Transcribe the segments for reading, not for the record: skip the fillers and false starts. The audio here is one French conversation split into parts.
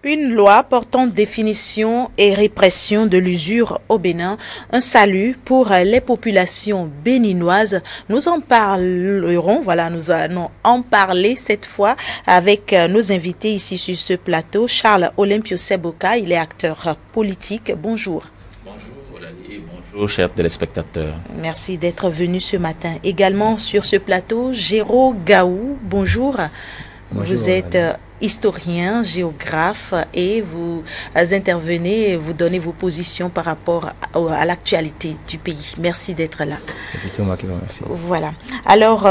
Une loi portant définition et répression de l'usure au Bénin, un salut pour les populations béninoises. Nous en parlerons, voilà, nous allons en parler cette fois avec nos invités ici sur ce plateau. Charles Olympio Seboka, il est acteur politique. Bonjour. Bonjour Olali, bonjour chers téléspectateurs. Merci d'être venu ce matin. Également sur ce plateau, Géraud Gaou, bonjour. Bonjour, vous êtes historien, géographe et vous intervenez, vous donnez vos positions par rapport à l'actualité du pays. Merci d'être là. C'est plutôt moi qui vous remercie. Voilà. Alors,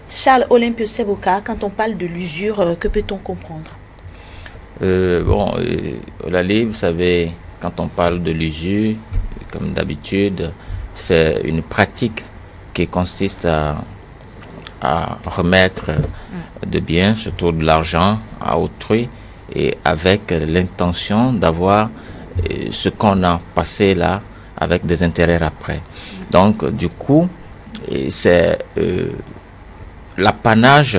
Charles Olympio Seboka, quand on parle de l'usure, que peut-on comprendre? Olali, vous savez, quand on parle de l'usure, comme d'habitude, c'est une pratique qui consiste à remettre de biens, surtout de l'argent, à autrui, et avec l'intention d'avoir ce qu'on a passé là, avec des intérêts après. Donc, du coup, c'est l'apanage,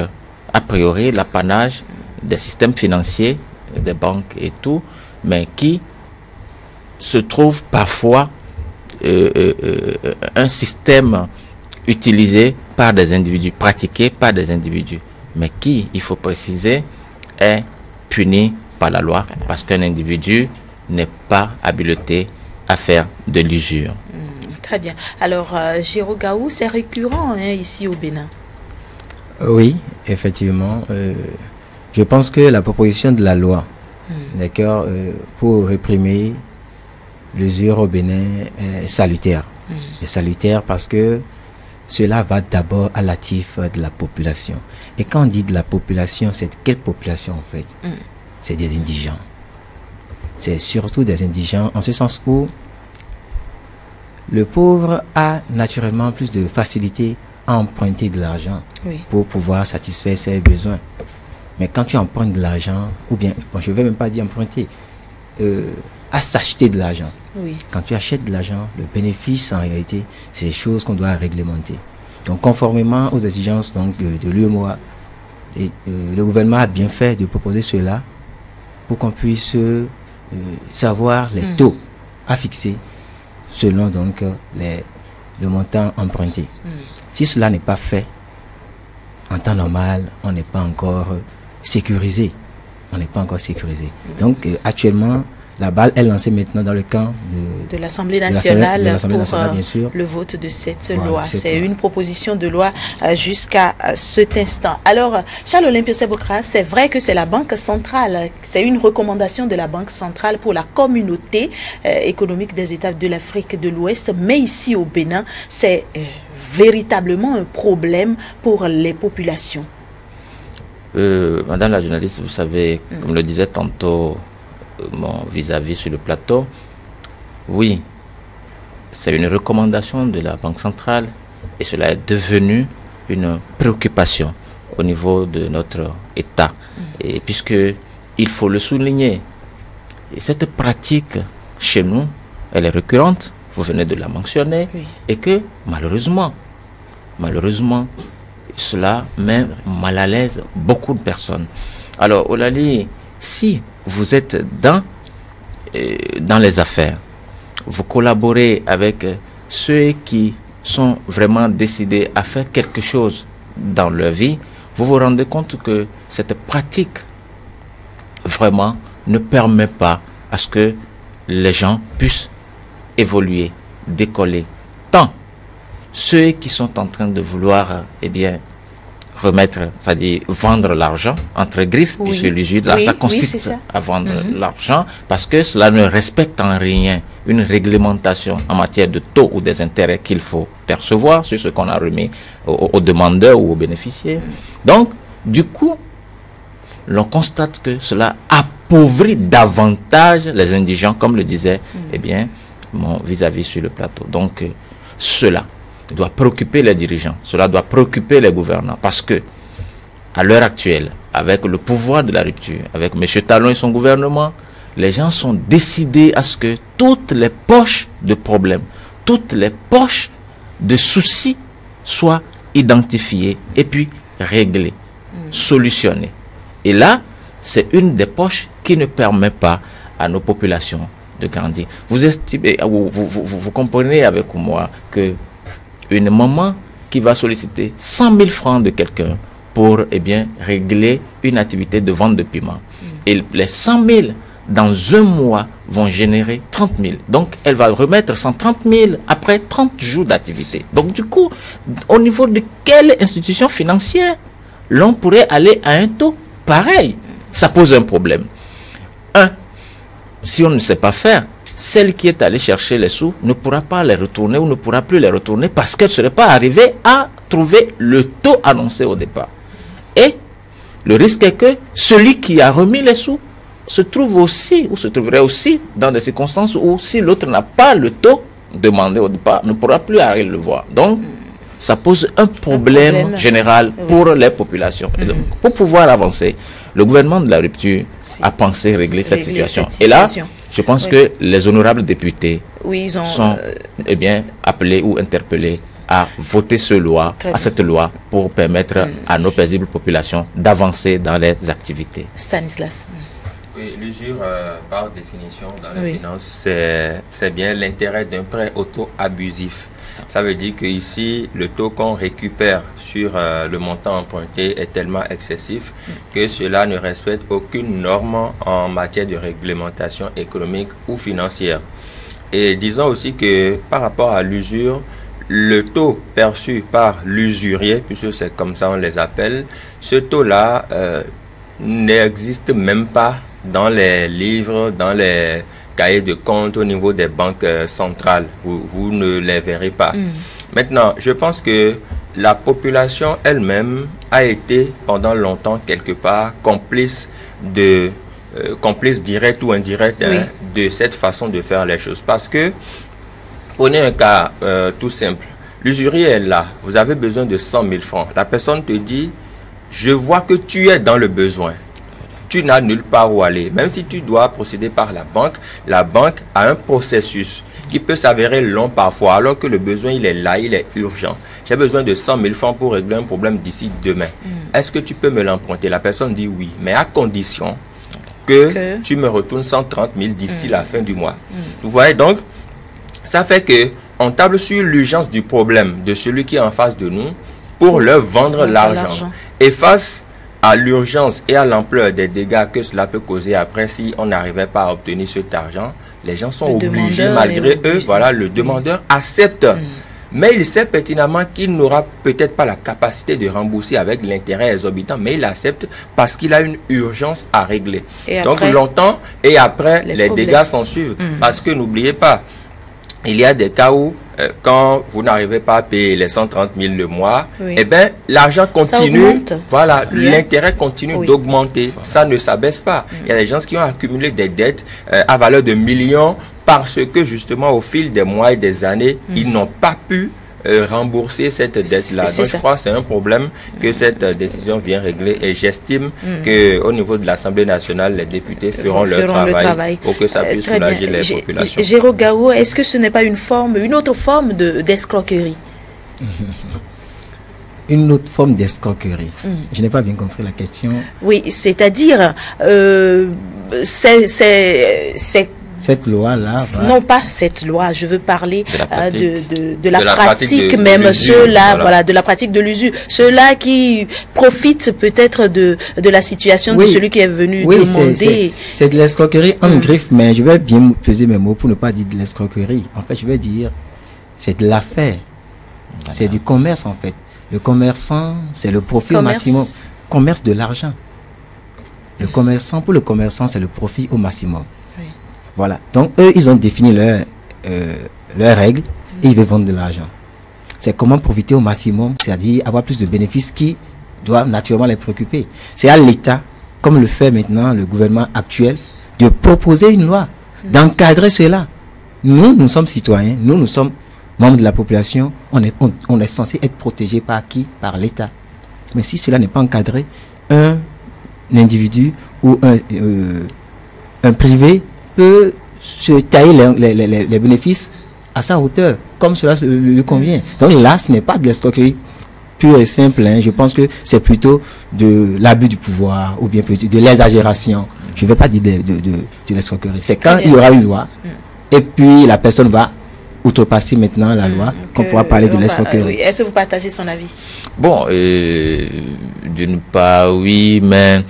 a priori, l'apanage des systèmes financiers, des banques et tout, mais qui se trouve parfois un système utilisé par des individus, pratiqué par des individus, mais qui, il faut préciser, est puni par la loi parce qu'un individu n'est pas habilité à faire de l'usure. Très bien. Alors, Géraud Gaou, c'est récurrent ici au Bénin? Oui, effectivement. Je pense que la proposition de la loi, d'accord, pour réprimer l'usure au Bénin est salutaire. Est salutaire parce que cela va d'abord à l'actif de la population. Et quand on dit de la population, c'est quelle population en fait? C'est des indigents. C'est surtout des indigents en ce sens où le pauvre a naturellement plus de facilité à emprunter de l'argent pour pouvoir satisfaire ses besoins. Mais quand tu empruntes de l'argent, ou bien, bon, je ne vais même pas dire emprunter, à s'acheter de l'argent. Quand tu achètes de l'argent, le bénéfice en réalité, c'est des choses qu'on doit réglementer. Donc conformément aux exigences donc, de l'UEMOA, le gouvernement a bien fait de proposer cela pour qu'on puisse savoir les taux à fixer selon donc le montant emprunté. Si cela n'est pas fait, en temps normal, on n'est pas encore sécurisé. On n'est pas encore sécurisé. Donc actuellement, la balle est lancée maintenant dans le camp de l'Assemblée nationale, bien sûr. Le vote de cette loi. C'est une proposition de loi jusqu'à cet instant. Alors, Charles Olympio Seboka, c'est vrai que c'est la Banque centrale, c'est une recommandation de la Banque centrale pour la communauté économique des États de l'Afrique de l'Ouest, mais ici au Bénin, c'est véritablement un problème pour les populations. Madame la journaliste, vous savez, comme le disait tantôt mon vis-à-vis sur le plateau, oui, c'est une recommandation de la Banque centrale et cela est devenu une préoccupation au niveau de notre État. Et puisque, il faut le souligner, et cette pratique chez nous, elle est récurrente, vous venez de la mentionner, et que malheureusement, cela met mal à l'aise beaucoup de personnes. Alors, Olali, si vous êtes dans les affaires, vous collaborez avec ceux qui sont vraiment décidés à faire quelque chose dans leur vie, vous vous rendez compte que cette pratique vraiment ne permet pas à ce que les gens puissent évoluer, décoller. Tant ceux qui sont en train de vouloir, remettre, c'est-à-dire vendre l'argent entre griffes, puisque l'usure, ça consiste à vendre l'argent, parce que cela ne respecte en rien une réglementation en matière de taux ou des intérêts qu'il faut percevoir sur ce qu'on a remis aux demandeurs ou aux bénéficiaires. Donc, du coup, l'on constate que cela appauvrit davantage les indigents, comme le disait mon vis-à-vis sur le plateau. Donc, cela doit préoccuper les dirigeants, cela doit préoccuper les gouvernants, parce que à l'heure actuelle, avec le pouvoir de la rupture, avec M. Talon et son gouvernement, les gens sont décidés à ce que toutes les poches de problèmes, toutes les poches de soucis soient identifiées et puis réglées, solutionnées. Et là, c'est une des poches qui ne permet pas à nos populations de grandir. Vous estimez, vous comprenez avec moi que une maman qui va solliciter 100 000 francs de quelqu'un pour régler une activité de vente de piment. Et les 100 000 dans un mois vont générer 30 000. Donc, elle va remettre 130 000 après 30 jours d'activité. Donc, du coup, au niveau de quelle institution financière l'on pourrait aller à un taux pareil? Ça pose un problème. Si on ne sait pas faire, celle qui est allée chercher les sous ne pourra pas les retourner ou ne pourra plus les retourner parce qu'elle ne serait pas arrivée à trouver le taux annoncé au départ. Et le risque est que celui qui a remis les sous se trouve aussi, ou se trouverait aussi dans des circonstances où si l'autre n'a pas le taux demandé au départ, ne pourra plus arriver le voir. Donc, ça pose un problème général pour les populations. Et donc, pour pouvoir avancer, le gouvernement de la rupture a pensé régler cette situation. Et là, je pense que les honorables députés sont appelés ou interpellés à voter cette loi pour permettre à nos paisibles populations d'avancer dans les activités. Stanislas. Oui, l'usure, par définition, dans les finances, c'est bien l'intérêt d'un prêt auto-abusif. Ça veut dire qu'ici, le taux qu'on récupère sur le montant emprunté est tellement excessif que cela ne respecte aucune norme en matière de réglementation économique ou financière. Et disons aussi que par rapport à l'usure, le taux perçu par l'usurier, puisque c'est comme ça on les appelle, ce taux-là n'existe même pas dans les livres, dans les cahiers de compte au niveau des banques centrales. Vous ne les verrez pas. Maintenant, je pense que la population elle-même a été pendant longtemps quelque part complice direct ou indirect de cette façon de faire les choses. Parce que, prenez un cas tout simple. L'usurier est là. Vous avez besoin de 100 000 francs. La personne te dit, je vois que tu es dans le besoin. Tu n'as nulle part où aller. Même si tu dois procéder par la banque a un processus qui peut s'avérer long parfois, alors que le besoin, il est là, il est urgent. J'ai besoin de 100 000 francs pour régler un problème d'ici demain. Est-ce que tu peux me l'emprunter? La personne dit oui, mais à condition que tu me retournes 130 000 d'ici la fin du mois. Vous voyez donc, ça fait que on table sur l'urgence du problème de celui qui est en face de nous pour leur vendre l'argent. Et face à l'urgence et à l'ampleur des dégâts que cela peut causer après si on n'arrivait pas à obtenir cet argent, les gens sont obligés, malgré eux, le demandeur accepte. Mais il sait pertinemment qu'il n'aura peut-être pas la capacité de rembourser avec l'intérêt exorbitant, mais il accepte parce qu'il a une urgence à régler. Donc longtemps, et après, les dégâts s'en suivent. Parce que n'oubliez pas, il y a des cas où, quand vous n'arrivez pas à payer les 130 000 le mois, l'argent continue, l'intérêt continue d'augmenter. Ça ne s'abaisse pas. Il y a des gens qui ont accumulé des dettes à valeur de millions parce que justement au fil des mois et des années, ils n'ont pas pu rembourser cette dette-là. Donc je crois que c'est un problème que cette décision vient régler et j'estime qu'au niveau de l'Assemblée nationale, les députés feront leur travail pour que ça puisse soulager les populations. Jérôme Gao, est-ce que ce n'est pas une autre forme d'escroquerie? Une autre forme d'escroquerie. Je n'ai pas bien compris la question. Oui, c'est-à-dire, cette loi-là... Non, pas cette loi, je veux parler de la pratique même, ceux-là, de la pratique de l'usure. Ceux-là qui profitent peut-être de la situation de celui qui est venu demander. C'est de l'escroquerie en griffe, mais je vais bien peser mes mots pour ne pas dire de l'escroquerie. En fait, je vais dire, c'est de l'affaire. C'est du commerce, en fait. Le commerçant, c'est le profit au maximum. Commerce de l'argent. Pour le commerçant, c'est le profit au maximum. Voilà. Donc, eux, ils ont défini leurs règles et ils veulent vendre de l'argent. C'est comment profiter au maximum, c'est-à-dire avoir plus de bénéfices qui doivent naturellement les préoccuper. C'est à l'État, comme le fait maintenant le gouvernement actuel, de proposer une loi, d'encadrer cela. Nous sommes citoyens, nous sommes membres de la population, on est censé être protégé par qui? Par l'État. Mais si cela n'est pas encadré, un individu ou un privé peut se tailler les bénéfices à sa hauteur, comme cela lui convient. Donc là, ce n'est pas de l'escroquerie. pur et simple, hein, je pense que c'est plutôt de l'abus du pouvoir ou bien de l'exagération. Je ne veux pas dire de l'escroquerie. C'est quand il y aura une loi et puis la personne va outrepasser maintenant la loi qu'on pourra parler de l'escroquerie. Oui. Est-ce que vous partagez son avis? Bon, d'une part, oui, mais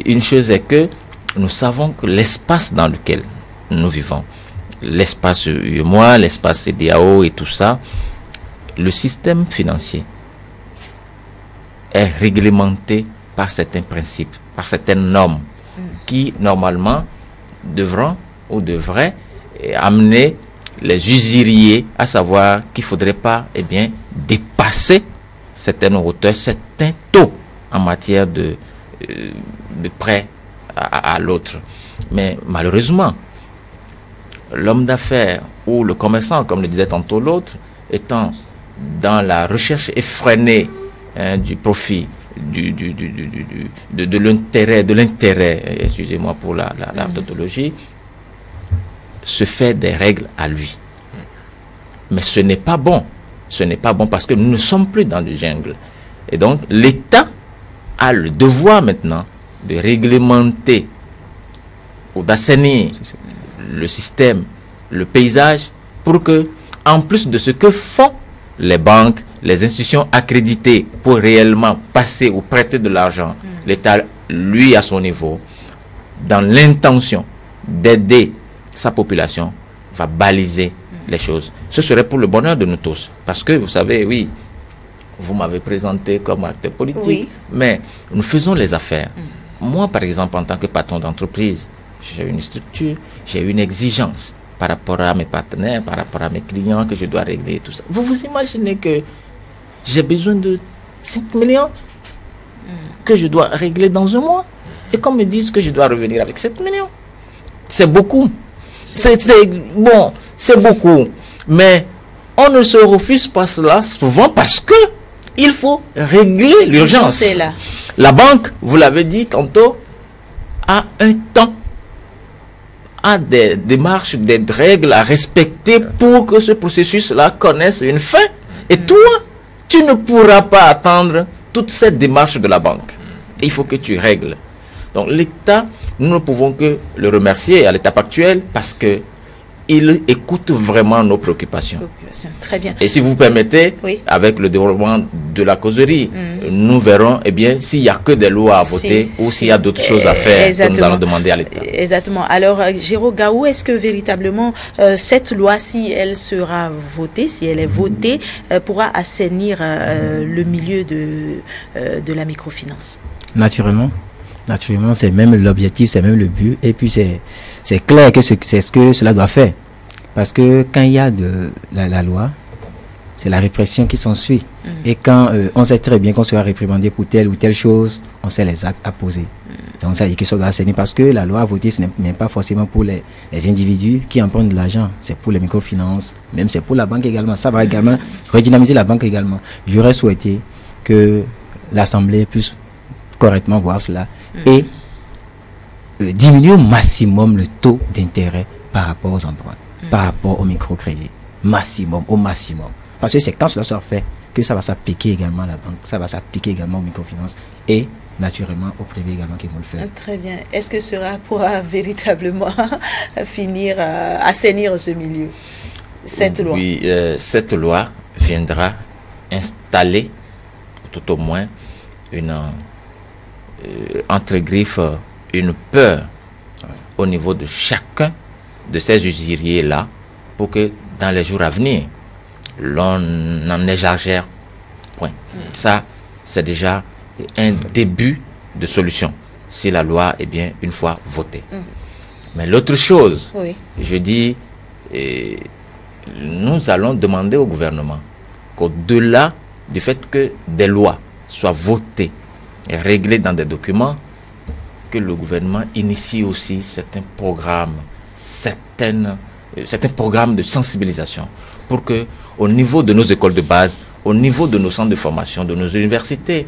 une chose est que nous savons que l'espace dans lequel nous vivons, l'espace UEMOA, l'espace CEDEAO et tout ça, le système financier est réglementé par certains principes, par certaines normes qui, normalement, devront ou devraient amener les usuriers à savoir qu'il ne faudrait pas dépasser certaines hauteurs, certains taux en matière de prêt à l'autre. Mais malheureusement, l'homme d'affaires ou le commerçant, comme le disait tantôt l'autre, étant dans la recherche effrénée du profit, de l'intérêt, excusez-moi pour la tautologie, se fait des règles à lui. Mais ce n'est pas bon. Ce n'est pas bon parce que nous ne sommes plus dans du jungle. Et donc, l'État a le devoir maintenant de réglementer ou d'assainir le système, le paysage, pour que, en plus de ce que font les banques, les institutions accréditées pour réellement passer ou prêter de l'argent, l'État, lui, à son niveau, dans l'intention d'aider sa population, va baliser les choses. Ce serait pour le bonheur de nous tous. Parce que, vous savez, oui, vous m'avez présenté comme acteur politique, mais nous faisons les affaires. Moi, par exemple, en tant que patron d'entreprise, j'ai une structure, j'ai une exigence par rapport à mes partenaires, par rapport à mes clients que je dois régler et tout ça. Vous vous imaginez que j'ai besoin de 5 millions que je dois régler dans un mois et qu'on me dise que je dois revenir avec 7 millions. C'est beaucoup. C'est beaucoup. Mais on ne se refuse pas cela souvent parce que il faut régler l'urgence. La banque, vous l'avez dit tantôt, a un temps, a des démarches, des règles à respecter pour que ce processus-là connaisse une fin. Et toi, tu ne pourras pas attendre toute cette démarche de la banque. Il faut que tu règles. Donc l'État, nous ne pouvons que le remercier à l'étape actuelle parce que il écoute vraiment nos préoccupations. Très bien. Et si vous permettez, avec le développement de la causerie, nous verrons s'il n'y a que des lois à voter ou s'il y a d'autres choses à faire que nous allons demander à l'État. Exactement. Alors, Géraud Gaou, est-ce que véritablement cette loi, si elle sera votée, si elle est votée, pourra assainir le milieu de la microfinance? Naturellement. Naturellement, c'est même l'objectif, c'est même le but. Et puis, c'est clair que c'est ce que cela doit faire. Parce que quand il y a de la loi, c'est la répression qui s'ensuit. Et quand on sait très bien qu'on sera réprimandé pour telle ou telle chose, on sait les actes à poser. Donc, ça dit que ça doit assainir. Parce que la loi à voter, ce n'est même pas forcément pour les individus qui empruntent de l'argent. C'est pour les microfinances. Même c'est pour la banque également. Ça va également redynamiser la banque également. J'aurais souhaité que l'Assemblée puisse correctement voir cela et diminuer au maximum le taux d'intérêt par rapport aux emprunts, par rapport au microcrédit. Au maximum. Parce que c'est quand cela sera fait que ça va s'appliquer également à la banque, ça va s'appliquer également aux microfinances et naturellement au privé également qui vont le faire. Très bien. Est-ce que cela pourra véritablement finir assainir ce milieu, cette loi? Oui, cette loi viendra installer tout au moins une entre griffes une peur au niveau de chacun de ces usuriers-là pour que dans les jours à venir, l'on n'en exagère point. Ça, c'est déjà un début de solution si la loi est bien une fois votée. Mais l'autre chose, je dis, nous allons demander au gouvernement qu'au-delà du fait que des lois soient votées et réglé dans des documents, que le gouvernement initie aussi certains programmes de sensibilisation pour que au niveau de nos écoles de base, au niveau de nos centres de formation, de nos universités,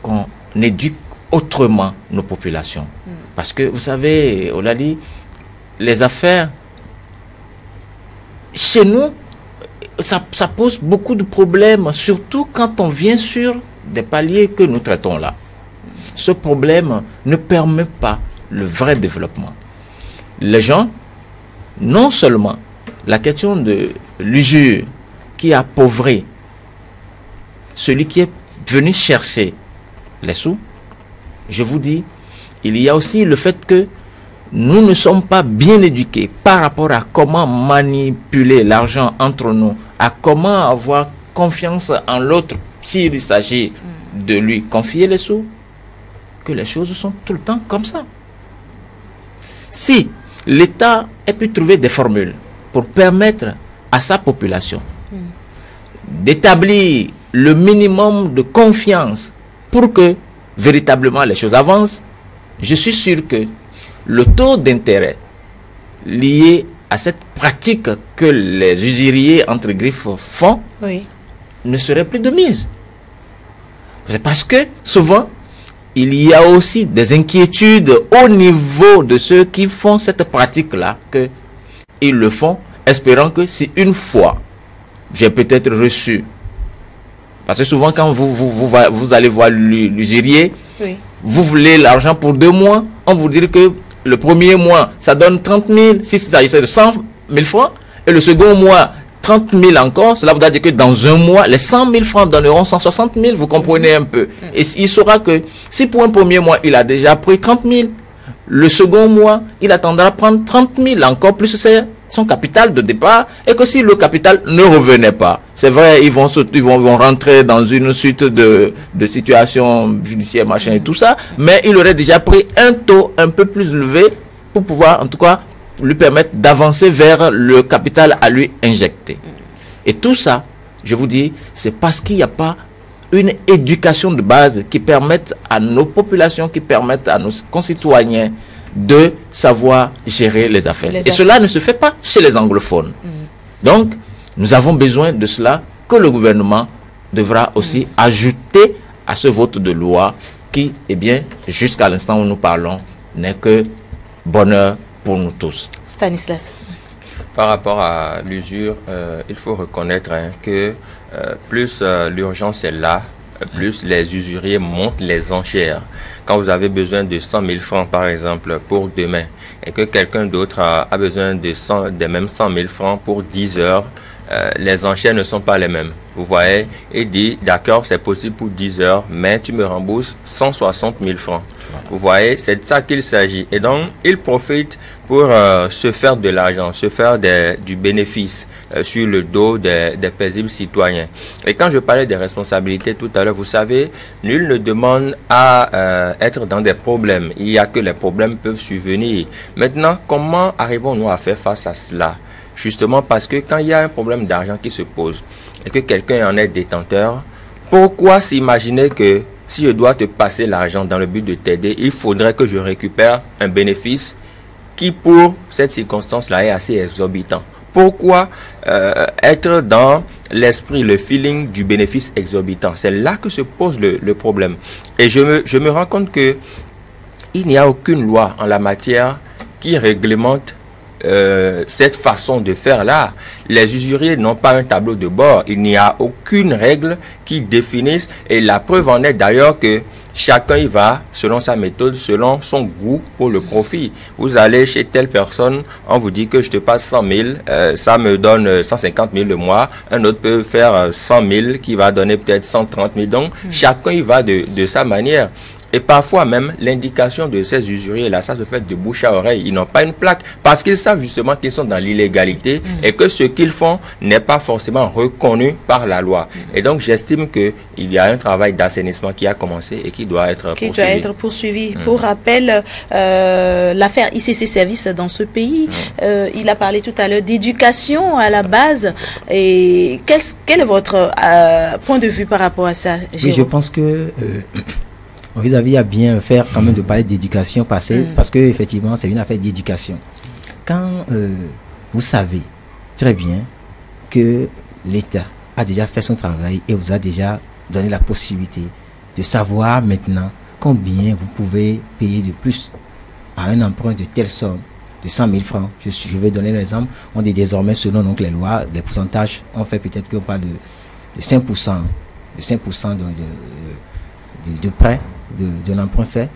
qu'on éduque autrement nos populations. Parce que vous savez, Olali, les affaires chez nous, ça pose beaucoup de problèmes, surtout quand on vient sur des paliers que nous traitons là. Ce problème ne permet pas le vrai développement. Les gens, non seulement la question de l'usure qui appauvrit celui qui est venu chercher les sous, je vous dis, il y a aussi le fait que nous ne sommes pas bien éduqués par rapport à comment manipuler l'argent entre nous, à comment avoir confiance en l'autre s'il s'agit de lui confier les sous, que les choses sont tout le temps comme ça. Si l'État a pu trouver des formules pour permettre à sa population d'établir le minimum de confiance pour que véritablement les choses avancent, je suis sûr que le taux d'intérêt lié à cette pratique que les usuriers entre griffes font ne serait plus de mise. C'est parce que souvent, il y a aussi des inquiétudes au niveau de ceux qui font cette pratique-là, qu'ils le font, espérant que si une fois, j'ai peut-être reçu. Parce que souvent, quand vous allez voir l'usurier, vous voulez l'argent pour 2 mois, on vous dit que le premier mois, ça donne 30 000, si ça s'agissait de 100 000 francs, et le second mois, 30 000 encore, cela voudra dire que dans un mois, les 100 000 francs donneront 160 000, vous comprenez un peu. Et il saura que si pour un premier mois, il a déjà pris 30 000, le second mois, il attendra à prendre 30 000, encore plus son capital de départ, et que si le capital ne revenait pas, c'est vrai, ils vont rentrer dans une suite de situations judiciaires, machin et tout ça, mais il aurait déjà pris un taux un peu plus élevé pour pouvoir, en tout cas, lui permettre d'avancer vers le capital à lui injecter. Et tout ça, je vous dis, c'est parce qu'il n'y a pas une éducation de base qui permette à nos populations, qui permette à nos concitoyens de savoir gérer les affaires. Et cela ne se fait pas chez les anglophones. Donc, nous avons besoin de cela que le gouvernement devra aussi ajouter à ce vote de loi qui, eh bien, jusqu'à l'instant où nous parlons, n'est que bonheur pour nous tous. Stanislas. Par rapport à l'usure, il faut reconnaître que plus l'urgence est là, plus les usuriers montent les enchères. Quand vous avez besoin de 100 000 francs, par exemple, pour demain, et que quelqu'un d'autre a besoin de même 100 000 francs pour 10 heures, les enchères ne sont pas les mêmes. Vous voyez, il dit, d'accord, c'est possible pour 10 heures, mais tu me rembourses 160 000 francs. Vous voyez, c'est de ça qu'il s'agit. Et donc, il profite pour se faire de l'argent, se faire du bénéfice sur le dos des paisibles citoyens. Et quand je parlais des responsabilités tout à l'heure, vous savez, nul ne demande à être dans des problèmes. Il y a que les problèmes peuvent survenir. Maintenant, comment arrivons-nous à faire face à cela? Justement parce que quand il y a un problème d'argent qui se pose et que quelqu'un en est détenteur, pourquoi s'imaginer que si je dois te passer l'argent dans le but de t'aider, il faudrait que je récupère un bénéfice qui pour cette circonstance-là est assez exorbitant? Pourquoi être dans l'esprit, le feeling du bénéfice exorbitant? C'est là que se pose le problème. Et je me rends compte que il n'y a aucune loi en la matière qui réglemente cette façon de faire là. Les usuriers n'ont pas un tableau de bord. Il n'y a aucune règle qui définisse, et la preuve en est d'ailleurs que chacun y va selon sa méthode, selon son goût pour le profit. Vous allez chez telle personne, on vous dit que je te passe 100 000, ça me donne 150 000 le mois. Un autre peut faire 100 000 qui va donner peut-être 130 000. Donc chacun y va de sa manière. Et parfois même, l'indication de ces usuriers-là, ça se fait de bouche à oreille. Ils n'ont pas une plaque parce qu'ils savent justement qu'ils sont dans l'illégalité et que ce qu'ils font n'est pas forcément reconnu par la loi. Et donc, j'estime qu'il y a un travail d'assainissement qui a commencé et qui doit être poursuivi. Pour rappel, l'affaire ICC Service dans ce pays, il a parlé tout à l'heure d'éducation à la base. Et quel est votre point de vue par rapport à ça, Jérôme? Oui, je pense que... vis-à-vis à bien faire quand même de parler d'éducation parce que effectivement c'est une affaire d'éducation. Quand vous savez très bien que l'État a déjà fait son travail et vous a déjà donné la possibilité de savoir maintenant combien vous pouvez payer de plus à un emprunt de telle somme de 100 000 francs. Je vais donner l'exemple. On dit désormais, selon donc les lois, les pourcentages, on fait peut-être qu'on parle de 5%, de 5% de prêt, de l'emprunt fait.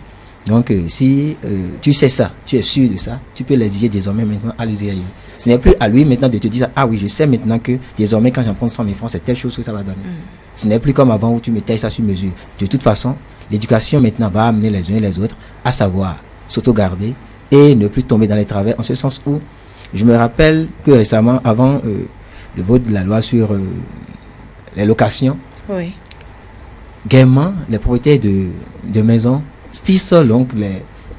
Donc, si tu sais ça, tu es sûr de ça, tu peux l'exiger désormais maintenant à l'usurier. Ce n'est plus à lui maintenant de te dire, ah oui, je sais maintenant que désormais quand j'emprunte 100 000 francs, c'est telle chose que ça va donner. Ce n'est plus comme avant où tu mettais ça sur mesure. De toute façon, l'éducation maintenant va amener les uns et les autres à savoir s'autogarder et ne plus tomber dans les travers, en ce sens où je me rappelle que récemment, avant le vote de la loi sur les locations, oui, gaiement, les propriétaires de maisons ficelent donc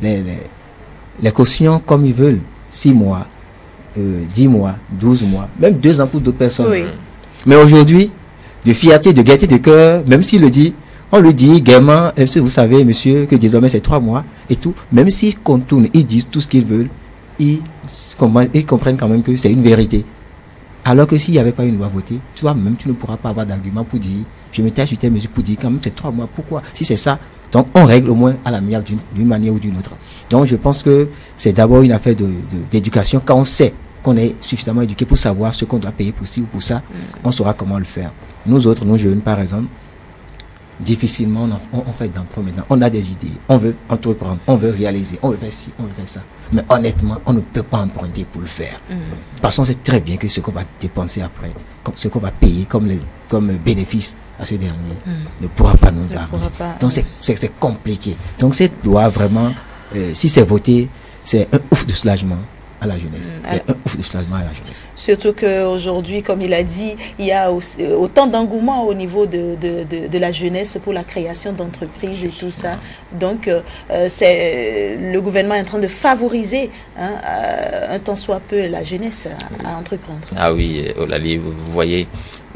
les cautions comme ils veulent, 6 mois, 10 mois, 12 mois, même 2 ans pour d'autres personnes. Oui. Mais aujourd'hui, de fierté, de gaieté de cœur, même s'il le dit, on lui dit gaiement, vous savez, monsieur, que désormais c'est 3 mois et tout. Même s'ils contournent, ils disent tout ce qu'ils veulent, ils comprennent quand même que c'est une vérité. Alors que s'il n'y avait pas une loi votée, tu vois, même tu ne pourras pas avoir d'argument pour dire, je me tâche sur telle mesure pour dire quand même c'est 3 mois. Pourquoi? Si c'est ça, donc on règle au moins à la meilleure d'une manière ou d'une autre. Donc je pense que c'est d'abord une affaire d'éducation. Quand on sait qu'on est suffisamment éduqué pour savoir ce qu'on doit payer pour ci ou pour ça, on saura comment le faire. Nous autres, nous jeunes par exemple, difficilement on fait d'emprunt maintenant. On a des idées, on veut entreprendre, on veut réaliser, on veut faire ci, on veut faire ça. Mais honnêtement, on ne peut pas emprunter pour le faire. Parce qu'on sait très bien que ce qu'on va dépenser après, ce qu'on va payer comme bénéfice à ce dernier, ne pourra pas nous arriver. Donc c'est compliqué. Donc cette loi vraiment, si c'est voté, c'est un ouf de soulagement à la jeunesse. C'est un ouf de soulagement à la jeunesse. Surtout qu'aujourd'hui, comme il a dit, il y a autant d'engouement au niveau de la jeunesse pour la création d'entreprises et tout ça. Donc, le gouvernement est en train de favoriser un tant soit peu la jeunesse à entreprendre. Ah oui, Olali, vous voyez,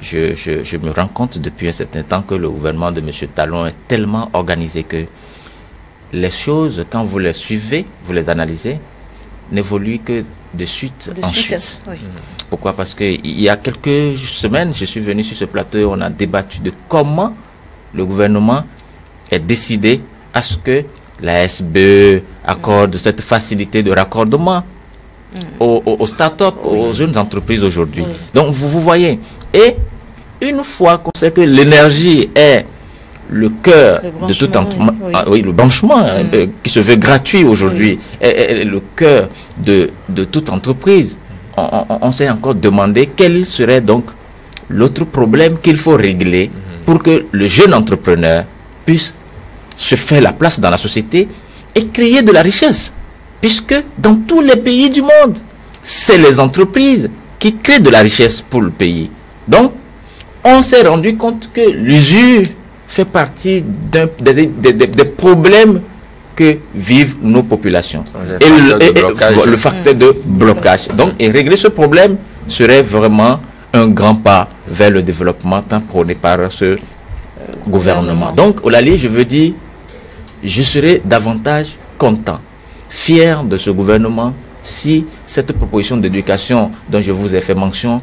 je me rends compte depuis un certain temps que le gouvernement de M. Talon est tellement organisé que les choses, quand vous les suivez, vous les analysez, n'évolue que de suite en suite. Oui. Pourquoi? Parce qu'il y a quelques semaines, je suis venu sur ce plateau et on a débattu de comment le gouvernement est décidé à ce que la SBE accorde cette facilité de raccordement aux start-up, aux jeunes entreprises aujourd'hui. Donc vous voyez, et une fois qu'on sait que l'énergie est le cœur de tout le branchement qui se veut gratuit aujourd'hui est le cœur de toute entreprise. On s'est encore demandé quel serait donc l'autre problème qu'il faut régler pour que le jeune entrepreneur puisse se faire la place dans la société et créer de la richesse, puisque dans tous les pays du monde, c'est les entreprises qui créent de la richesse pour le pays. Donc on s'est rendu compte que l'usure fait partie des problèmes que vivent nos populations. Et le facteur de blocage. Donc, et régler ce problème serait vraiment un grand pas vers le développement tant prôné par ce gouvernement. Donc, Olali, je veux dire, je serais davantage content, fier de ce gouvernement si cette proposition d'éducation dont je vous ai fait mention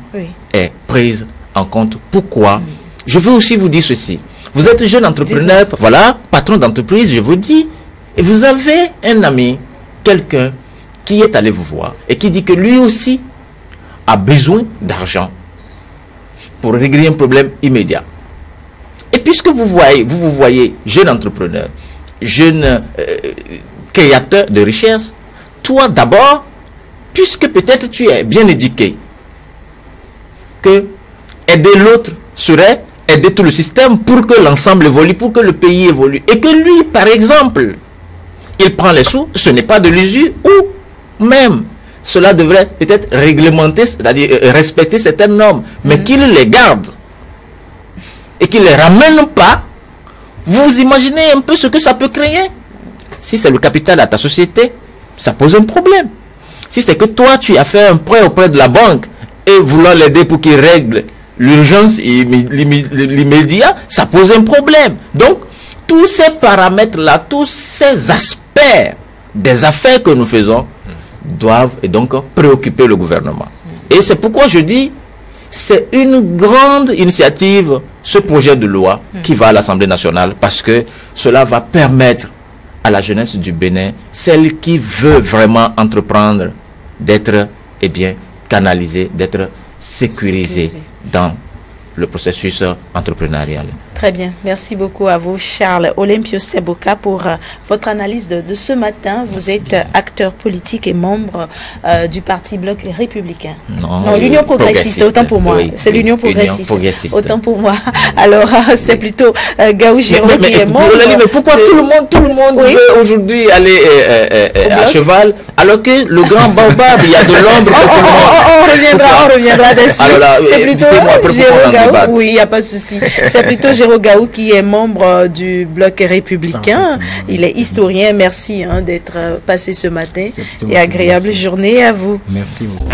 est prise en compte. Pourquoi? Je veux aussi vous dire ceci. Vous êtes jeune entrepreneur, voilà, patron d'entreprise, je vous dis, et vous avez un ami, quelqu'un qui est allé vous voir et qui dit que lui aussi a besoin d'argent pour régler un problème immédiat. Et puisque vous vous voyez jeune entrepreneur, jeune créateur de richesse, toi d'abord, puisque peut-être tu es bien éduqué, que aider l'autre serait aider tout le système pour que l'ensemble évolue, pour que le pays évolue. Et que lui, par exemple, il prend les sous, ce n'est pas de l'usure, ou même, cela devrait peut-être réglementer, c'est-à-dire respecter certaines normes, mais qu'il les garde et qu'il ne les ramène pas. Vous imaginez un peu ce que ça peut créer? Si c'est le capital à ta société, ça pose un problème. Si c'est que toi, tu as fait un prêt auprès de la banque et vouloir l'aider pour qu'il règle l'urgence l'immédiat, ça pose un problème. Donc, tous ces paramètres-là, tous ces aspects des affaires que nous faisons doivent et donc préoccuper le gouvernement. Et c'est pourquoi je dis, c'est une grande initiative, ce projet de loi qui va à l'Assemblée nationale, parce que cela va permettre à la jeunesse du Bénin, celle qui veut vraiment entreprendre, d'être canalisé, d'être sécurisé dans le processus entrepreneurial. Très bien. Merci beaucoup à vous, Charles Olympio Seboka, pour votre analyse de ce matin. Vous êtes acteur politique et membre du Parti Bloc républicain. Non, l'Union progressiste, autant pour moi. Oui, c'est l'Union progressiste. Autant pour moi. Alors, c'est plutôt Gaou Géraud qui est membre. Mais pourquoi tout le monde veut aujourd'hui aller à cheval, alors que le grand baobab, il y a de l'ombre pour tout le monde. On reviendra dessus. C'est plutôt Géraud Gaou. Oui, il n'y a pas de souci. C'est plutôt Géraud Gaou qui est membre du Bloc républicain. Il est historien. Merci d'être passé ce matin et agréable journée à vous. Merci beaucoup.